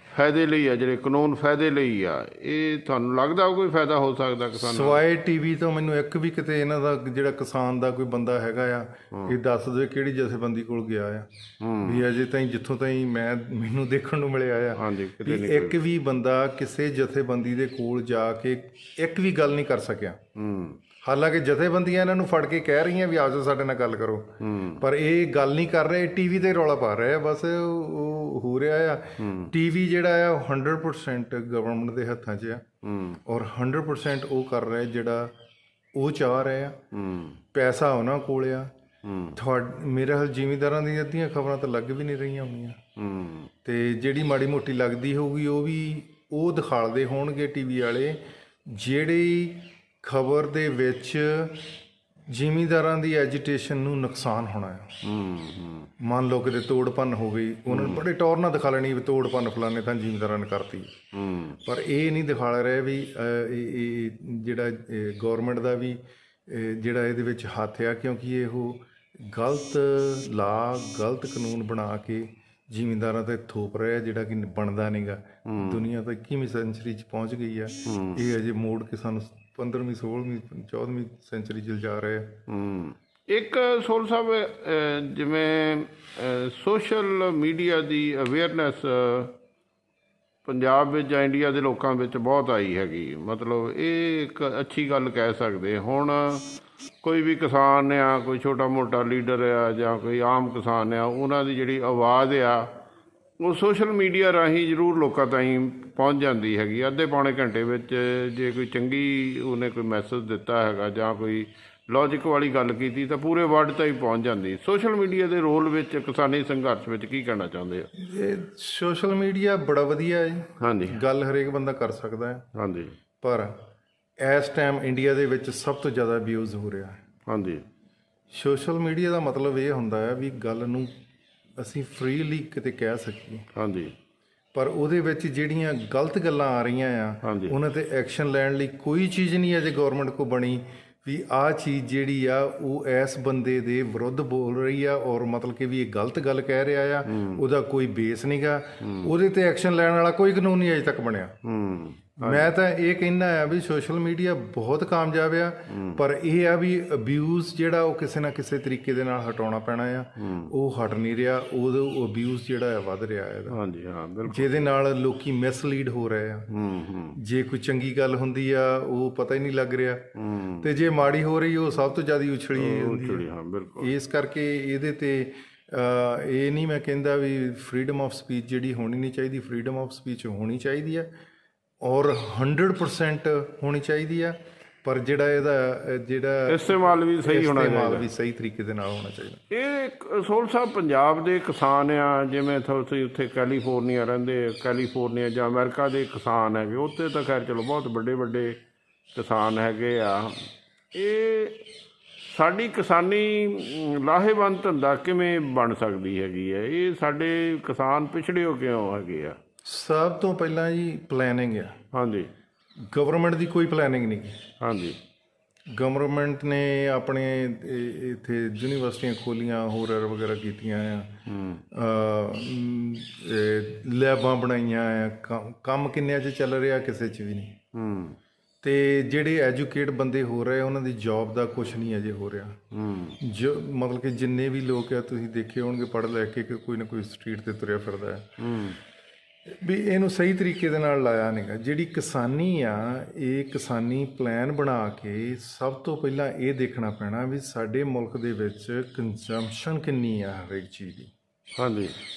ਫਾਇਦੇ ਲਈ ਆ, ਜਿਹੜੇ ਕਾਨੂੰਨ ਫਾਇਦੇ ਲਈ ਆ। ਇਹ ਤੁਹਾਨੂੰ ਲੱਗਦਾ ਕੋਈ ਫਾਇਦਾ ਹੋ ਸਕਦਾ ਕਿਸਾਨਾਂ ਨੂੰ? ਸਵਾਏ ਟੀਵੀ ਤੋਂ ਮੈਨੂੰ ਇੱਕ ਵੀ ਕਿਤੇ ਇਹਨਾਂ ਦਾ ਜਿਹੜਾ ਕਿਸਾਨ ਦਾ ਕੋਈ ਬੰਦਾ ਹੈਗਾ ਆ ਇਹ ਦੱਸ ਦੇ ਕਿਹੜੀ ਜਥੇਬੰਦੀ ਕੋਲ ਗਿਆ ਆ ਵੀ ਅਜੇ ਤਾਈਂ ਜਿੱਥੋਂ ਤਾਈਂ ਮੈਨੂੰ ਦੇਖਣ ਨੂੰ ਮਿਲਿਆ ਆ ਹਾਂਜੀ, ਵੀ ਇੱਕ ਵੀ ਬੰਦਾ ਕਿਸੇ ਜਥੇਬੰਦੀ ਦੇ ਕੋਲ ਜਾ ਕੇ ਇੱਕ ਵੀ ਗੱਲ ਨਹੀਂ ਕਰ ਸਕਿਆ। ਹਾਲਾਂਕਿ ਜਥੇਬੰਦੀਆਂ ਇਹਨਾਂ ਨੂੰ ਫੜ ਕੇ ਕਹਿ ਰਹੀਆਂ ਵੀ ਆਜੋ ਸਾਡੇ ਨਾਲ ਗੱਲ ਕਰੋ, ਪਰ ਇਹ ਗੱਲ ਨਹੀਂ ਕਰ ਰਹੇ, ਟੀਵੀ ਤੇ ਰੌਲਾ ਪਾ ਰਹੇ ਆ। ਬਸ ਉਹ ਹੋ ਰਿਹਾ ਆ ਟੀਵੀ ਜਿਹੜਾ ਆ 100% ਗਵਰਨਮੈਂਟ ਦੇ ਹੱਥਾਂ 'ਚ ਆ ਔਰ 100% ਉਹ ਕਰ ਰਿਹਾ ਜਿਹੜਾ ਉਹ ਚਾਹ ਰਹੇ ਆ। ਪੈਸਾ ਉਹਨਾਂ ਕੋਲ ਆ। ਮੇਰੇ ਹਾਲ ਜ਼ਿਮੀਂਦਾਰਾਂ ਦੀਆਂ ਅੱਧੀਆਂ ਖਬਰਾਂ ਤਾਂ ਲੱਗ ਵੀ ਨਹੀਂ ਰਹੀਆਂ ਹੋਣੀਆਂ, ਤੇ ਜਿਹੜੀ ਮਾੜੀ ਮੋਟੀ ਲੱਗਦੀ ਹੋਊਗੀ ਉਹ ਵੀ ਉਹ ਦਿਖਾਲਦੇ ਹੋਣਗੇ ਟੀਵੀ ਵਾਲੇ, ਜਿਹੜੀ ਖਬਰ ਦੇ ਵਿੱਚ ਜ਼ਿਮੀਂਦਾਰਾਂ ਦੀ ਐਜੀਟੇਸ਼ਨ ਨੂੰ ਨੁਕਸਾਨ ਹੋਣਾ ਹੈ। ਮੰਨ ਲਓ ਕਿਤੇ ਤੋੜ ਭੰਨ ਹੋ ਗਈ, ਉਹਨਾਂ ਨੂੰ ਬੜੇ ਟੌਰ ਨਾਲ ਦਿਖਾ ਲੈਣੀ ਵੀ ਤੋੜ ਭੰਨ ਫਲਾਣੇ ਤਾਂ ਜ਼ਿਮੀਂਦਾਰਾਂ ਨੇ ਕਰਤੀ, ਪਰ ਇਹ ਨਹੀਂ ਦਿਖਾ ਰਹੇ ਵੀ ਇਹ ਜਿਹੜਾ ਗੌਰਮੈਂਟ ਦਾ ਵੀ ਜਿਹੜਾ ਇਹਦੇ ਵਿੱਚ ਹੱਥ ਆ, ਕਿਉਂਕਿ ਇਹ ਗਲਤ ਲਾ ਗਲਤ ਕਾਨੂੰਨ ਬਣਾ ਕੇ ਜ਼ਿਮੀਂਦਾਰਾਂ ਤੇ ਥੋਪ ਰਿਹਾ ਜਿਹੜਾ ਕਿ ਬਣਦਾ ਨਹੀਂਗਾ। ਦੁਨੀਆ ਤਾਂ 21ਵੀਂ ਸੈਂਚਰੀ 'ਚ ਪਹੁੰਚ ਗਈ ਆ, ਇਹ ਅਜੇ ਮੋੜ ਕੇ ਸਾਨੂੰ 15ਵੀਂ 16ਵੀਂ 14ਵੀਂ ਸੈਂਚਰੀ 'ਚ ਜਾ ਰਹੇ ਆ। ਇੱਕ ਸੋਲ ਸਾਹਿਬ, ਜਿਵੇਂ ਸੋਸ਼ਲ ਮੀਡੀਆ ਦੀ ਅਵੇਅਰਨੈਸ ਪੰਜਾਬ ਵਿੱਚ ਜਾਂ ਇੰਡੀਆ ਦੇ ਲੋਕਾਂ ਵਿੱਚ ਬਹੁਤ ਆਈ ਹੈਗੀ, ਮਤਲਬ ਇਹ ਇੱਕ ਅੱਛੀ ਗੱਲ ਕਹਿ ਸਕਦੇ। ਹੁਣ ਕੋਈ ਵੀ ਕਿਸਾਨ ਆ, ਕੋਈ ਛੋਟਾ ਮੋਟਾ ਲੀਡਰ ਆ ਜਾਂ ਕੋਈ ਆਮ ਕਿਸਾਨ ਆ, ਉਹਨਾਂ ਦੀ ਜਿਹੜੀ ਆਵਾਜ਼ ਆ ਉਹ ਸੋਸ਼ਲ ਮੀਡੀਆ ਰਾਹੀਂ ਜ਼ਰੂਰ ਲੋਕਾਂ ਤਾਈਂ ਪਹੁੰਚ ਜਾਂਦੀ ਹੈਗੀ। ਅੱਧੇ ਪੌਣੇ ਘੰਟੇ ਵਿੱਚ ਜੇ ਕੋਈ ਚੰਗੀ ਉਹਨੇ ਕੋਈ ਮੈਸੇਜ ਦਿੱਤਾ ਹੈਗਾ ਜਾਂ ਕੋਈ ਲੌਜਿਕ ਵਾਲੀ ਗੱਲ ਕੀਤੀ ਤਾਂ ਪੂਰੇ ਵਰਲਡ ਤਾਈਂ ਪਹੁੰਚ ਜਾਂਦੀ। ਸੋਸ਼ਲ ਮੀਡੀਆ ਦੇ ਰੋਲ ਵਿੱਚ ਕਿਸਾਨੀ ਸੰਘਰਸ਼ ਵਿੱਚ ਕੀ ਕਹਿਣਾ ਚਾਹੁੰਦੇ ਆ? ਇਹ ਸੋਸ਼ਲ ਮੀਡੀਆ ਬੜਾ ਵਧੀਆ ਹੈ, ਹਾਂਜੀ, ਗੱਲ ਹਰੇਕ ਬੰਦਾ ਕਰ ਸਕਦਾ ਹੈ, ਹਾਂਜੀ, ਪਰ ਇਸ ਟਾਈਮ ਇੰਡੀਆ ਦੇ ਵਿੱਚ ਸਭ ਤੋਂ ਜ਼ਿਆਦਾ ਅਬਿਊਜ਼ ਹੋ ਰਿਹਾ ਹੈ। ਹਾਂਜੀ, ਸੋਸ਼ਲ ਮੀਡੀਆ ਦਾ ਮਤਲਬ ਇਹ ਹੁੰਦਾ ਹੈ ਵੀ ਗੱਲ ਨੂੰ ਅਸੀਂ ਫ੍ਰੀਲੀ ਕਿਤੇ ਕਹਿ ਸਕੀਏ, ਹਾਂਜੀ, ਪਰ ਉਹਦੇ ਵਿੱਚ ਜਿਹੜੀਆਂ ਗਲਤ ਗੱਲਾਂ ਆ ਰਹੀਆਂ ਆ ਉਹਨਾਂ ਤੇ ਐਕਸ਼ਨ ਲੈਣ ਲਈ ਕੋਈ ਚੀਜ਼ ਨਹੀਂ ਅਜੇ ਗੌਰਮੈਂਟ ਕੋ ਬਣੀ ਵੀ ਆਹ ਚੀਜ਼ ਜਿਹੜੀ ਆ ਉਹ ਇਸ ਬੰਦੇ ਦੇ ਵਿਰੁੱਧ ਬੋਲ ਰਹੀ ਆ ਔਰ ਮਤਲਬ ਕਿ ਵੀ ਇਹ ਗਲਤ ਗੱਲ ਕਹਿ ਰਿਹਾ ਆ, ਉਹਦਾ ਕੋਈ ਬੇਸ ਨਹੀਂਗਾ, ਉਹਦੇ ਤੇ ਐਕਸ਼ਨ ਲੈਣ ਵਾਲਾ ਕੋਈ ਕਾਨੂੰਨ ਨਹੀਂ ਅਜੇ ਤੱਕ ਬਣਿਆ। ਮੈਂ ਤਾਂ ਇਹ ਕਹਿੰਦਾ ਆ ਵੀ ਸੋਸ਼ਲ ਮੀਡੀਆ ਬਹੁਤ ਕਾਮਯਾਬ ਆ, ਪਰ ਇਹ ਆ ਵੀ ਅਬਿਊਜ਼ ਜਿਹੜਾ ਉਹ ਕਿਸੇ ਨਾ ਕਿਸੇ ਤਰੀਕੇ ਦੇ ਨਾਲ ਹਟਾਉਣਾ ਪੈਣਾ ਆ, ਉਹ ਹਟ ਨਹੀਂ ਰਿਹਾ, ਉਹ ਅਬਿਊਜ਼ ਜਿਹੜਾ ਆ ਵੱਧ ਰਿਹਾ ਹੈ। ਹਾਂਜੀ, ਹਾਂ, ਬਿਲਕੁਲ, ਜਿਹਦੇ ਨਾਲ ਲੋਕੀ ਮਿਸਲੀਡ ਹੋ ਰਹੇ ਆ। ਜੇ ਕੋਈ ਚੰਗੀ ਗੱਲ ਹੁੰਦੀ ਆ ਉਹ ਪਤਾ ਹੀ ਨਹੀਂ ਲੱਗ ਰਿਹਾ, ਤੇ ਜੇ ਮਾੜੀ ਹੋ ਰਹੀ ਉਹ ਸਭ ਤੋਂ ਜ਼ਿਆਦਾ ਉਛਲੀ ਹੁੰਦੀ ਹਾਂ, ਬਿਲਕੁਲ। ਇਸ ਕਰਕੇ ਇਹਦੇ ਤੇ ਇਹ ਨਹੀਂ ਮੈਂ ਕਹਿੰਦਾ ਵੀ ਫਰੀडम ਆਫ ਸਪੀਚ ਜਿਹੜੀ ਹੋਣੀ ਨਹੀਂ ਚਾਹੀਦੀ, ਫਰੀडम ਆਫ ਸਪੀਚ ਹੋਣੀ ਚਾਹੀਦੀ ਆ ਔਰ 100% ਹੋਣੀ ਚਾਹੀਦੀ ਆ, ਪਰ ਜਿਹੜਾ ਇਹਦਾ ਇਸਤੇਮਾਲ ਵੀ ਸਹੀ ਹੋਣਾ ਚਾਹੀਦਾ, ਵੀ ਸਹੀ ਤਰੀਕੇ ਦੇ ਨਾਲ ਹੋਣਾ ਚਾਹੀਦਾ। ਇਹ ਸੋਲ ਸਾਹਿਬ ਪੰਜਾਬ ਦੇ ਕਿਸਾਨ ਆ, ਜਿਵੇਂ ਤੁਸੀਂ ਉੱਥੇ ਕੈਲੀਫੋਰਨੀਆ ਰਹਿੰਦੇ, ਕੈਲੀਫੋਰਨੀਆ ਜਾਂ ਅਮਰੀਕਾ ਦੇ ਕਿਸਾਨ ਹੈਗੇ, ਉੱਥੇ ਤਾਂ ਖੈਰ ਚਲੋ ਬਹੁਤ ਵੱਡੇ ਵੱਡੇ ਕਿਸਾਨ ਹੈਗੇ ਆ। ਇਹ ਸਾਡੀ ਕਿਸਾਨੀ ਲਾਹੇਵੰਦ ਧੰਦਾ ਕਿਵੇਂ ਬਣ ਸਕਦੀ ਹੈਗੀ ਹੈ? ਇਹ ਸਾਡੇ ਕਿਸਾਨ ਪਿਛੜੇ ਹੋ ਕਿਉਂ ਹੈਗੇ ਆ? ਸਭ ਤੋਂ ਪਹਿਲਾਂ ਜੀ ਪਲੈਨਿੰਗ ਆ। ਹਾਂਜੀ, ਗਵਰਨਮੈਂਟ ਦੀ ਕੋਈ ਪਲੈਨਿੰਗ ਨਹੀਂ। ਹਾਂਜੀ, ਗਵਰਨਮੈਂਟ ਨੇ ਆਪਣੇ ਇੱਥੇ ਯੂਨੀਵਰਸਿਟੀਆਂ ਖੋਲੀਆਂ, ਹੋਰ ਵਗੈਰਾ ਕੀਤੀਆਂ ਆ, ਲੈਬਾਂ ਬਣਾਈਆਂ ਆ, ਕੰਮ ਕਿੰਨਿਆਂ 'ਚ ਚੱਲ ਰਿਹਾ, ਕਿਸੇ 'ਚ ਵੀ ਨਹੀਂ। ਤੇ ਜਿਹੜੇ ਐਜੂਕੇਟ ਬੰਦੇ ਹੋ ਰਹੇ ਉਹਨਾਂ ਦੀ ਜੌਬ ਦਾ ਕੁਛ ਨਹੀਂ ਅਜੇ ਹੋ ਰਿਹਾ। ਜੋ ਮਤਲਬ ਕਿ ਜਿੰਨੇ ਵੀ ਲੋਕ ਆ ਤੁਸੀਂ ਦੇਖੇ ਹੋਣਗੇ ਪੜ੍ਹ ਲੈ ਕੇ ਕਿ ਕੋਈ ਨਾ ਕੋਈ ਸਟਰੀਟ ਤੇ ਤੁਰਿਆ ਫਿਰਦਾ ਹੈ, ਵੀ ਇਹਨੂੰ ਸਹੀ ਤਰੀਕੇ ਦੇ ਨਾਲ ਲਾਇਆ ਨਹੀਂਗਾ। ਜਿਹੜੀ ਕਿਸਾਨੀ ਆ, ਇਹ ਕਿਸਾਨੀ ਪਲਾਨ ਬਣਾ ਕੇ ਸਭ ਤੋਂ ਪਹਿਲਾਂ ਇਹ ਦੇਖਣਾ ਪੈਣਾ ਵੀ ਸਾਡੇ ਮੁਲਕ ਦੇ ਵਿੱਚ ਕੰਜ਼ੰਪਸ਼ਨ ਕਿੰਨੀ ਆ ਹਰੇਕ ਚੀਜ਼ ਦੀ। ਹਾਂਜੀ,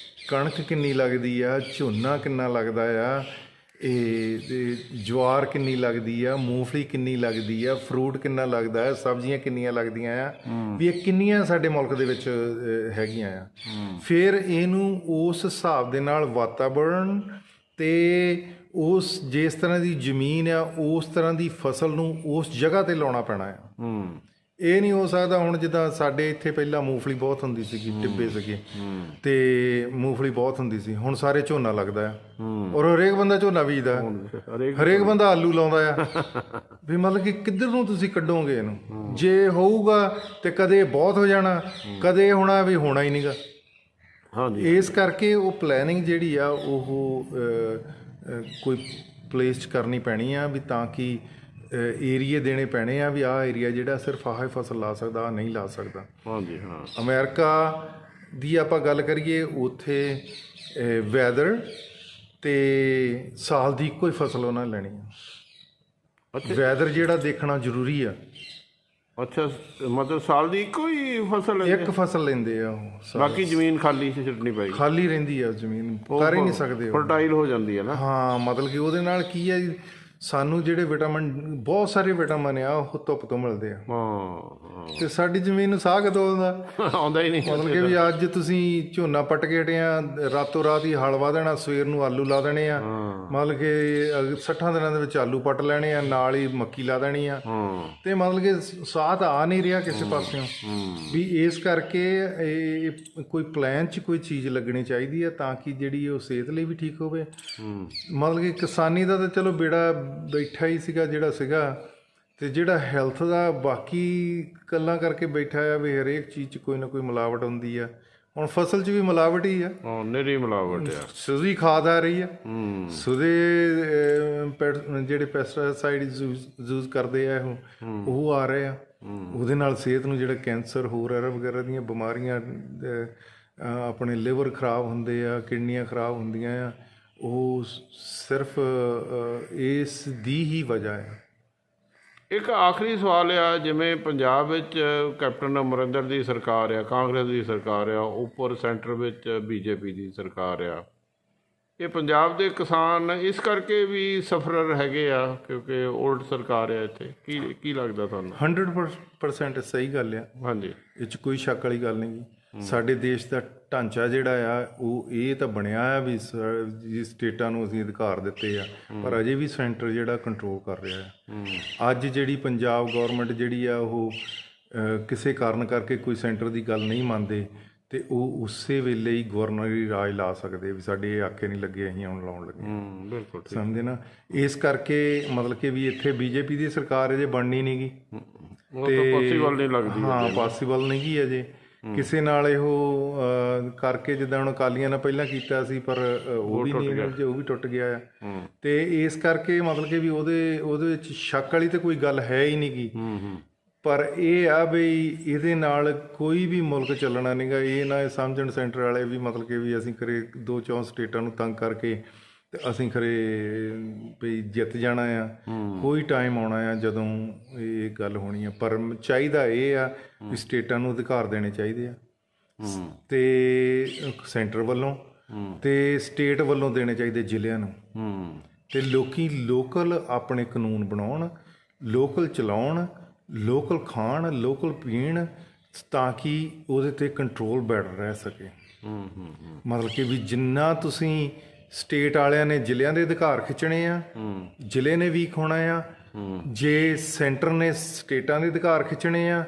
ਕਣਕ ਕਿੰਨੀ ਲੱਗਦੀ ਆ, ਝੋਨਾ ਕਿੰਨਾ ਲੱਗਦਾ ਆ, ਇਹ ਜਵਾਰ ਕਿੰਨੀ ਲੱਗਦੀ ਆ, ਮੂੰਗਫਲੀ ਕਿੰਨੀ ਲੱਗਦੀ ਆ, ਫਰੂਟ ਕਿੰਨਾ ਲੱਗਦਾ ਹੈ, ਸਬਜ਼ੀਆਂ ਕਿੰਨੀਆਂ ਲੱਗਦੀਆਂ ਆ, ਵੀ ਇਹ ਕਿੰਨੀਆਂ ਸਾਡੇ ਮੁਲਕ ਦੇ ਵਿੱਚ ਹੈਗੀਆਂ ਆ। ਫਿਰ ਇਹਨੂੰ ਉਸ ਹਿਸਾਬ ਦੇ ਨਾਲ ਵਾਤਾਵਰਣ ਤੇ ਉਸ ਜਿਸ ਤਰ੍ਹਾਂ ਦੀ ਜ਼ਮੀਨ ਆ ਉਸ ਤਰ੍ਹਾਂ ਦੀ ਫਸਲ ਨੂੰ ਉਸ ਜਗ੍ਹਾ ਤੇ ਲਾਉਣਾ ਪੈਣਾ ਆ। ਇਹ ਨਹੀਂ ਹੋ ਸਕਦਾ ਹੁਣ ਜਿੱਦਾਂ ਸਾਡੇ ਇੱਥੇ ਪਹਿਲਾਂ ਮੂੰਗਫਲੀ ਬਹੁਤ ਹੁੰਦੀ ਸੀਗੀ, ਟਿੱਬੇ ਸੀਗੇ ਤੇ ਮੂੰਗਫਲੀ ਬਹੁਤ ਹੁੰਦੀ ਸੀ, ਹੁਣ ਸਾਰੇ ਝੋਨਾ ਲੱਗਦਾ ਆ ਔਰ ਹਰੇਕ ਬੰਦਾ ਝੋਨਾ ਬੀਜਦਾ, ਹਰੇਕ ਬੰਦਾ ਆਲੂ ਲਾਉਂਦਾ ਆ। ਵੀ ਮਤਲਬ ਕਿ ਕਿੱਧਰ ਨੂੰ ਤੁਸੀਂ ਕੱਢੋਗੇ ਇਹਨੂੰ? ਜੇ ਹੋਊਗਾ ਤੇ ਕਦੇ ਬਹੁਤ ਹੋ ਜਾਣਾ, ਕਦੇ ਹੋਣਾ ਵੀ ਹੋਣਾ ਹੀ ਨਹੀਂਗਾ। ਹਾਂਜੀ, ਇਸ ਕਰਕੇ ਉਹ ਪਲੈਨਿੰਗ ਜਿਹੜੀ ਆ ਉਹ ਕੋਈ ਪਲੇਸ 'ਚ ਕਰਨੀ ਪੈਣੀ ਆ ਵੀ ਤਾਂ ਕਿ ਏਰੀਏ ਦੇਣੇ ਪੈਣੇ ਆ ਵੀ ਆਹ ਏਰੀਆ ਜਿਹੜਾ ਸਿਰਫ ਆਹ ਫਸਲ ਲਾ ਸਕਦਾ, ਆਹ ਨਹੀਂ ਲਾ ਸਕਦਾ। ਹਾਂਜੀ, ਹਾਂ। ਅਮਰੀਕਾ ਦੀ ਆਪਾਂ ਗੱਲ ਕਰੀਏ, ਉੱਥੇ ਵੈਦਰ ਤੇ ਸਾਲ ਦੀ ਇੱਕੋ ਹੀ ਫਸਲ ਉਹਨਾਂ ਨੇ ਲੈਣੀ ਆ। ਵੈਦਰ ਜਿਹੜਾ ਦੇਖਣਾ ਜ਼ਰੂਰੀ ਆ। ਅੱਛਾ, ਮਤਲਬ ਸਾਲ ਦੀ ਇੱਕੋ ਹੀ ਫਸਲ ਲੈਂਦੇ ਇੱਕ ਫਸਲ ਲੈਂਦੇ ਆ ਉਹ ਸਾਲ। ਬਾਕੀ ਜ਼ਮੀਨ ਖਾਲੀ ਛੱਡਣੀ ਪਏਗੀ, ਖਾਲੀ ਰਹਿੰਦੀ ਆ ਜ਼ਮੀਨ, ਕਰ ਹੀ ਨਹੀਂ ਸਕਦੇ ਉਹ। ਫਰਟਾਈਲ ਹੋ ਜਾਂਦੀ ਹੈ ਨਾ। ਹਾਂ, ਮਤਲਬ ਕਿ ਉਹਦੇ ਨਾਲ ਕੀ ਹੈ ਜੀ, ਸਾਨੂੰ ਜਿਹੜੇ ਵਿਟਾਮਿਨ, ਬਹੁਤ ਸਾਰੇ ਵਿਟਾਮਿਨ ਆ ਉਹ ਧੁੱਪ ਤੋਂ ਮਿਲਦੇ ਆ। ਹਾਂ, ਤੇ ਸਾਡੀ ਜ਼ਮੀਨ ਨੂੰ ਸਾਹ ਕਿਤੋਂ ਆਉਂਦਾ? ਆਉਂਦਾ ਹੀ ਨਹੀਂ। ਮਤਲਬ ਕਿ ਵੀ ਅੱਜ ਤੁਸੀਂ ਝੋਨਾ ਪੱਟ ਕੇ ਹਟੇ ਆ, ਰਾਤੋਂ ਰਾਤ ਹੀ ਹਲ ਵਾ ਦੇਣਾ, ਸਵੇਰ ਨੂੰ ਆਲੂ ਲਾ ਦੇਣੇ ਆ। ਮਤਲਬ ਕਿ 60 ਦਿਨਾਂ ਦੇ ਵਿੱਚ ਆਲੂ ਪੱਟ ਲੈਣੇ ਆ, ਨਾਲ ਹੀ ਮੱਕੀ ਲਾ ਦੇਣੀ ਆ। ਤੇ ਮਤਲਬ ਕਿ ਸਾਹ ਤਾਂ ਆ ਨਹੀਂ ਰਿਹਾ ਕਿਸੇ ਪਾਸਿਓਂ ਵੀ। ਇਸ ਕਰਕੇ ਇਹ ਕੋਈ ਪਲਾਨ 'ਚ ਕੋਈ ਚੀਜ਼ ਲੱਗਣੀ ਚਾਹੀਦੀ ਆ ਤਾਂ ਕਿ ਜਿਹੜੀ ਉਹ ਸਿਹਤ ਲਈ ਵੀ ਠੀਕ ਹੋਵੇ। ਮਤਲਬ ਕਿ ਕਿਸਾਨੀ ਦਾ ਤਾਂ ਚਲੋ ਬੇੜਾ ਬੈਠਾ ਹੀ ਸੀਗਾ ਜਿਹੜਾ ਸੀਗਾ, ਤੇ ਜਿਹੜਾ ਹੈਲਥ ਦਾ ਬਾਕੀ ਗੱਲਾਂ ਕਰਕੇ ਬੈਠਾ ਆ ਵੀ ਹਰੇਕ ਚੀਜ਼ 'ਚ ਕੋਈ ਨਾ ਕੋਈ ਮਿਲਾਵਟ ਹੁੰਦੀ ਆ। ਹੁਣ ਫਸਲ 'ਚ ਵੀ ਮਿਲਾਵਟ ਹੀ ਆ, ਨਿਰੀ ਮਿਲਾਵਟ ਆ। ਸੁਧੀ ਖਾਦ ਆ ਰਹੀ ਆ, ਸੁਧੇ ਜਿਹੜੇ ਪੈਸਟੀਸਾਈਡ ਯੂਜ਼ ਕਰਦੇ ਆ ਉਹ ਆ ਰਹੇ ਆ। ਉਹਦੇ ਨਾਲ ਸਿਹਤ ਨੂੰ ਜਿਹੜਾ ਕੈਂਸਰ ਹੋਰ ਵਗੈਰਾ ਦੀਆਂ ਬਿਮਾਰੀਆਂ, ਆਪਣੇ ਲਿਵਰ ਖਰਾਬ ਹੁੰਦੇ ਆ, ਕਿਡਨੀਆਂ ਖਰਾਬ ਹੁੰਦੀਆਂ ਆ, ਉਹ ਸਿਰਫ ਇਸ ਦੀ ਹੀ ਵਜ੍ਹਾ ਹੈ। ਇੱਕ ਆਖਰੀ ਸਵਾਲ ਆ, ਜਿਵੇਂ ਪੰਜਾਬ ਵਿੱਚ ਕੈਪਟਨ ਅਮਰਿੰਦਰ ਦੀ ਸਰਕਾਰ ਆ, ਕਾਂਗਰਸ ਦੀ ਸਰਕਾਰ ਆ, ਉੱਪਰ ਸੈਂਟਰ ਵਿੱਚ BJP ਦੀ ਸਰਕਾਰ ਆ, ਇਹ ਪੰਜਾਬ ਦੇ ਕਿਸਾਨ ਇਸ ਕਰਕੇ ਵੀ ਸਫਰਰ ਹੈਗੇ ਆ ਕਿਉਂਕਿ ਓਲਡ ਸਰਕਾਰ ਆ ਇੱਥੇ? ਕੀ ਲੱਗਦਾ ਤੁਹਾਨੂੰ? 100% ਸਹੀ ਗੱਲ ਆ। ਹਾਂਜੀ, ਇਹ 'ਚ ਕੋਈ ਸ਼ੱਕ ਵਾਲੀ ਗੱਲ ਨਹੀਂ ਗੀ। ਸਾਡੇ ਦੇਸ਼ ਦਾ ਢਾਂਚਾ ਜਿਹੜਾ ਆ ਉਹ ਇਹ ਤਾਂ ਬਣਿਆ ਆ ਵੀ ਸਟੇਟਾਂ ਨੂੰ ਅਸੀਂ ਅਧਿਕਾਰ ਦਿੱਤੇ ਆ, ਪਰ ਅਜੇ ਵੀ ਸੈਂਟਰ ਜਿਹੜਾ ਕੰਟਰੋਲ ਕਰ ਰਿਹਾ ਆ। ਅੱਜ ਜਿਹੜੀ ਪੰਜਾਬ ਗੌਰਮੈਂਟ ਜਿਹੜੀ ਆ ਉਹ ਕਿਸੇ ਕਾਰਨ ਕਰਕੇ ਕੋਈ ਸੈਂਟਰ ਦੀ ਗੱਲ ਨਹੀਂ ਮੰਨਦੇ ਤੇ ਉਹ ਉਸੇ ਵੇਲੇ ਹੀ ਗਵਰਨਰੀ ਰਾਜ ਲਾ ਸਕਦੇ ਵੀ ਸਾਡੇ ਇਹ ਆਖੇ ਨਹੀਂ ਲੱਗੇ, ਅਸੀਂ ਹੁਣ ਲਾਉਣ ਲੱਗੇ। ਬਿਲਕੁਲ ਸਮਝਦੇ ਨਾ। ਇਸ ਕਰਕੇ ਮਤਲਬ ਕਿ ਵੀ ਇੱਥੇ BJP ਦੀ ਸਰਕਾਰ ਅਜੇ ਬਣਨੀ ਨਹੀਂ ਗੀ ਤੇ ਪੋਸੀਬਲ ਨਹੀਂ ਲੱਗਦੀ। ਹਾਂ, ਪੋਸੀਬਲ ਨਹੀਂ ਗੀ ਅਜੇ ਕਿਸੇ ਨਾਲ ਇਹੋ ਕਰਕੇ, ਜਿੱਦਾਂ ਹੁਣ ਅਕਾਲੀਆਂ ਨਾਲ ਪਹਿਲਾਂ ਕੀਤਾ ਸੀ, ਪਰ ਉਹ ਵੀ ਨਹੀਂ, ਉਹ ਵੀ ਟੁੱਟ ਗਿਆ ਆ। ਤੇ ਇਸ ਕਰਕੇ ਮਤਲਬ ਕਿ ਵੀ ਉਹਦੇ ਵਿੱਚ ਸ਼ੱਕ ਵਾਲੀ ਤਾਂ ਕੋਈ ਗੱਲ ਹੈ ਹੀ ਨਹੀਂ ਗੀ। ਪਰ ਇਹ ਆ ਬਈ ਇਹਦੇ ਨਾਲ ਕੋਈ ਵੀ ਮੁਲਕ ਚੱਲਣਾ ਨਹੀਂ ਗਾ। ਇਹ ਨਾ ਸਮਝਣ ਸੈਂਟਰ ਵਾਲੇ ਵੀ ਮਤਲਬ ਕਿ ਵੀ ਅਸੀਂ ਖਰੇ 2-4 ਸਟੇਟਾਂ ਨੂੰ ਤੰਗ ਕਰਕੇ ਤੇ ਅਸੀਂ ਖਰੇ ਵੀ ਜਿੱਤ ਜਾਣਾ ਆ। ਕੋਈ ਟਾਈਮ ਆਉਣਾ ਆ ਜਦੋਂ ਇਹ ਗੱਲ ਹੋਣੀ ਆ। ਪਰ ਚਾਹੀਦਾ ਇਹ ਆ ਵੀ ਸਟੇਟਾਂ ਨੂੰ ਅਧਿਕਾਰ ਦੇਣੇ ਚਾਹੀਦੇ ਆ, ਤੇ ਸੈਂਟਰ ਵੱਲੋਂ ਤੇ ਸਟੇਟ ਵੱਲੋਂ ਦੇਣੇ ਚਾਹੀਦੇ ਜ਼ਿਲ੍ਹਿਆਂ ਨੂੰ। ਤੇ ਲੋਕਲ ਆਪਣੇ ਕਾਨੂੰਨ ਬਣਾਉਣ, ਲੋਕਲ ਚਲਾਉਣ, ਲੋਕਲ ਖਾਣ, ਲੋਕਲ ਪੀਣ, ਤਾਂ ਕਿ ਉਹਦੇ 'ਤੇ ਕੰਟਰੋਲ ਬੈਟਰ ਰਹਿ ਸਕੇ। ਮਤਲਬ ਕਿ ਵੀ ਜਿੰਨਾ ਤੁਸੀਂ ਸਟੇਟ ਵਾਲਿਆਂ ਨੇ ਜ਼ਿਲ੍ਹਿਆਂ ਦੇ ਅਧਿਕਾਰ ਖਿੱਚਣੇ ਆ, ਜ਼ਿਲ੍ਹੇ ਨੇ ਵੀਕ ਹੋਣਾ ਆ। ਜੇ ਸੈਂਟਰ ਨੇ ਸਟੇਟਾਂ ਦੇ ਅਧਿਕਾਰ ਖਿੱਚਣੇ ਆ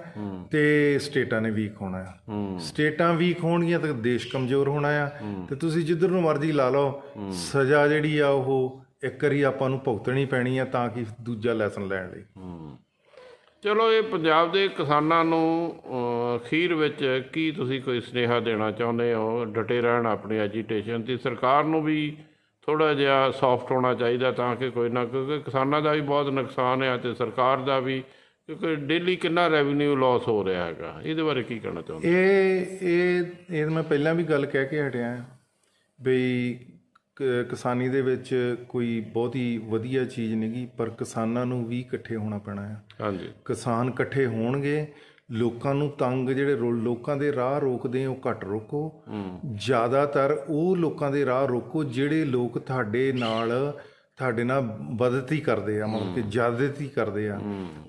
ਤੇ ਸਟੇਟਾਂ ਨੇ ਵੀਕ ਹੋਣਾ ਆ। ਸਟੇਟਾਂ ਵੀਕ ਹੋਣਗੀਆਂ ਤਾਂ ਦੇਸ਼ ਕਮਜ਼ੋਰ ਹੋਣਾ ਆ। ਤੇ ਤੁਸੀਂ ਜਿੱਧਰ ਨੂੰ ਮਰਜ਼ੀ ਲਾ ਲਓ, ਸਜ਼ਾ ਜਿਹੜੀ ਆ ਉਹ ਇੱਕ ਵਾਰੀ ਆਪਾਂ ਨੂੰ ਭੁਗਤਣੀ ਪੈਣੀ ਆ ਤਾਂ ਕਿ ਦੂਜਾ ਲੈਸਨ ਲੈਣ ਲਈ। ਚਲੋ, ਇਹ ਪੰਜਾਬ ਦੇ ਕਿਸਾਨਾਂ ਨੂੰ ਅਖੀਰ ਵਿੱਚ ਕੀ ਤੁਸੀਂ ਕੋਈ ਸੁਨੇਹਾ ਦੇਣਾ ਚਾਹੁੰਦੇ ਹੋ? ਡਟੇ ਰਹਿਣ ਆਪਣੀ ਐਜੀਟੇਸ਼ਨ ਤੇ ਸਰਕਾਰ ਨੂੰ ਵੀ ਥੋੜ੍ਹਾ ਜਿਹਾ ਸੌਫਟ ਹੋਣਾ ਚਾਹੀਦਾ ਤਾਂ ਕਿ ਕੋਈ ਨਾ, ਕਿਉਂਕਿ ਕਿਸਾਨਾਂ ਦਾ ਵੀ ਬਹੁਤ ਨੁਕਸਾਨ ਹੈ ਤੇ ਸਰਕਾਰ ਦਾ ਵੀ, ਕਿਉਂਕਿ ਡੇਲੀ ਕਿੰਨਾ ਰੈਵਨਿਊ ਲਾਸ ਹੋ ਰਿਹਾ ਹੈਗਾ। ਇਹਦੇ ਬਾਰੇ ਕੀ ਕਹਿਣਾ ਚਾਹੁੰਦੇ? ਇਹ ਮੈਂ ਪਹਿਲਾਂ ਵੀ ਗੱਲ ਕਹਿ ਕੇ ਹਟਿਆ ਬਈ ਕਿਸਾਨੀ ਦੇ ਵਿੱਚ ਕੋਈ ਬਹੁਤੀ ਵਧੀਆ ਚੀਜ਼ ਨਹੀਂ ਗੀ, ਪਰ ਕਿਸਾਨਾਂ ਨੂੰ ਵੀ ਇਕੱਠੇ ਹੋਣਾ ਪੈਣਾ ਆ। ਹਾਂਜੀ, ਕਿਸਾਨ ਇਕੱਠੇ ਹੋਣਗੇ, ਲੋਕਾਂ ਨੂੰ ਤੰਗ ਜਿਹੜੇ ਲੋਕਾਂ ਦੇ ਰਾਹ ਰੋਕਦੇ ਉਹ ਘੱਟ ਰੋਕੋ। ਜ਼ਿਆਦਾਤਰ ਉਹ ਲੋਕਾਂ ਦੇ ਰਾਹ ਰੋਕੋ ਜਿਹੜੇ ਲੋਕ ਤੁਹਾਡੇ ਨਾਲ ਤੁਹਾਡੇ ਨਾਲ ਬਦਤੀ ਕਰਦੇ ਆ, ਮਤਲਬ ਕਿ ਜ਼ਿਆਦਤੀ ਕਰਦੇ ਆ,